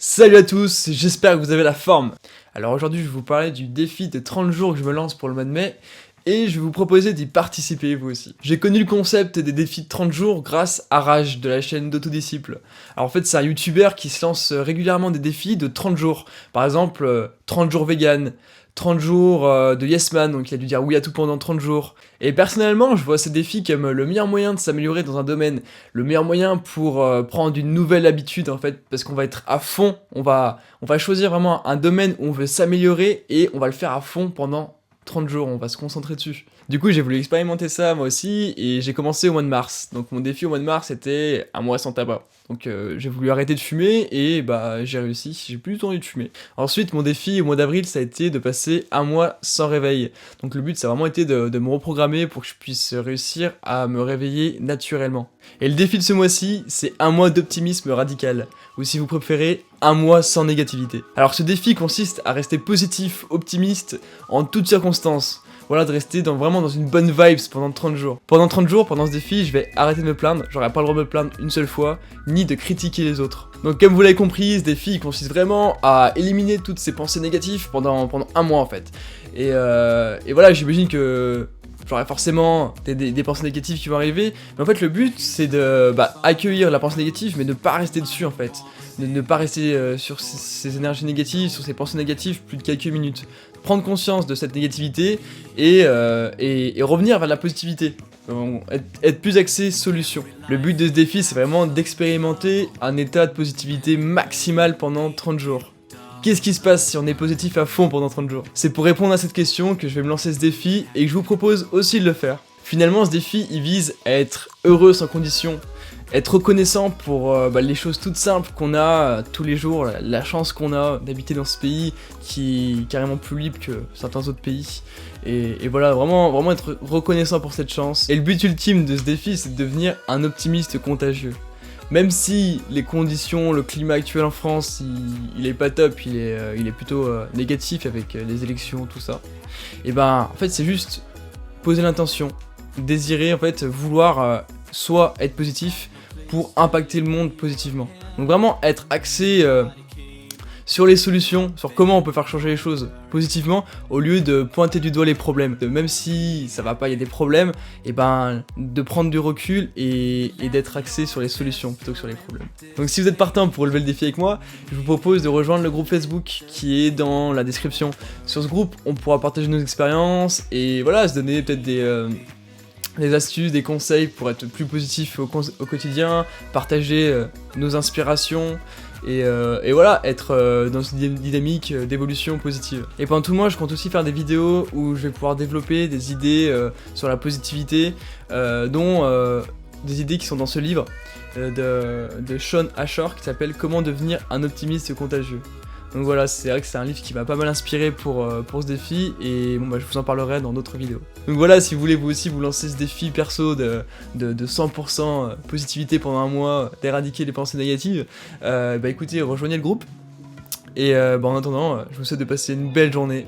Salut à tous, j'espère que vous avez la forme. Alors aujourd'hui je vais vous parler du défi de 30 jours que je me lance pour le mois de mai, et je vais vous proposer d'y participer vous aussi. J'ai connu le concept des défis de 30 jours grâce à Rage de la chaîne d'Autodisciple. Alors en fait c'est un youtubeur qui se lance régulièrement des défis de 30 jours. Par exemple 30 jours vegan, 30 jours de Yes Man, donc il a dû dire oui à tout pendant 30 jours. Et personnellement, je vois ces défis comme le meilleur moyen de s'améliorer dans un domaine, le meilleur moyen pour prendre une nouvelle habitude en fait, parce qu'on va être à fond, on va choisir vraiment un domaine où on veut s'améliorer et on va le faire à fond pendant 30 jours, on va se concentrer dessus. Du coup, j'ai voulu expérimenter ça moi aussi, et j'ai commencé au mois de mars. Donc mon défi au mois de mars, c'était un mois sans tabac. Donc j'ai voulu arrêter de fumer, et bah j'ai réussi, j'ai plus du tout envie de fumer. Ensuite, mon défi au mois d'avril, ça a été de passer un mois sans réveil. Donc le but, ça a vraiment été de me reprogrammer pour que je puisse réussir à me réveiller naturellement. Et le défi de ce mois-ci, c'est un mois d'optimisme radical, ou si vous préférez, un mois sans négativité. Alors ce défi consiste à rester positif, optimiste, en toutes circonstances. Voilà, de rester vraiment dans une bonne vibes pendant 30 jours. Pendant 30 jours, pendant ce défi, je vais arrêter de me plaindre, j'aurai pas le droit de me plaindre une seule fois, ni de critiquer les autres. Donc comme vous l'avez compris, ce défi consiste vraiment à éliminer toutes ces pensées négatives pendant un mois en fait. Et voilà, j'imagine que j'aurai forcément des pensées négatives qui vont arriver, mais en fait le but c'est de accueillir la pensée négative, mais ne pas rester dessus en fait. Ne pas rester sur ces énergies négatives, sur ces pensées négatives plus de quelques minutes. Prendre conscience de cette négativité et revenir vers la positivité. Être plus axé solution. Le but de ce défi c'est vraiment d'expérimenter un état de positivité maximal pendant 30 jours. Qu'est-ce qui se passe si on est positif à fond pendant 30 jours? C'est pour répondre à cette question que je vais me lancer ce défi et que je vous propose aussi de le faire. Finalement, ce défi, il vise à être heureux sans condition, être reconnaissant pour les choses toutes simples qu'on a tous les jours, la chance qu'on a d'habiter dans ce pays qui est carrément plus libre que certains autres pays. Et voilà, vraiment être reconnaissant pour cette chance. Et le but ultime de ce défi, c'est de devenir un optimiste contagieux. Même si les conditions, le climat actuel en France, il est pas top, il est plutôt négatif avec les élections, tout ça. Et ben, en fait, c'est juste poser l'intention, désirer, en fait, vouloir soit être positif pour impacter le monde positivement. Donc vraiment être axé sur les solutions, sur comment on peut faire changer les choses positivement, au lieu de pointer du doigt les problèmes. Même si ça va pas, il y a des problèmes, et ben de prendre du recul et d'être axé sur les solutions plutôt que sur les problèmes. Donc si vous êtes partant pour relever le défi avec moi, je vous propose de rejoindre le groupe Facebook qui est dans la description. Sur ce groupe, on pourra partager nos expériences et voilà, se donner peut-être des astuces, des conseils pour être plus positif au quotidien, partager nos inspirations, et voilà, être dans une dynamique d'évolution positive. Et pendant tout le mois, je compte aussi faire des vidéos où je vais pouvoir développer des idées sur la positivité, dont des idées qui sont dans ce livre de Shawn Ashore qui s'appelle « Comment devenir un optimiste contagieux ». Donc voilà, c'est vrai que c'est un livre qui m'a pas mal inspiré pour ce défi, et bon je vous en parlerai dans d'autres vidéos. Donc voilà, si vous voulez vous aussi vous lancer ce défi perso de 100% positivité pendant un mois, d'éradiquer les pensées négatives, écoutez, rejoignez le groupe, et en attendant, je vous souhaite de passer une belle journée.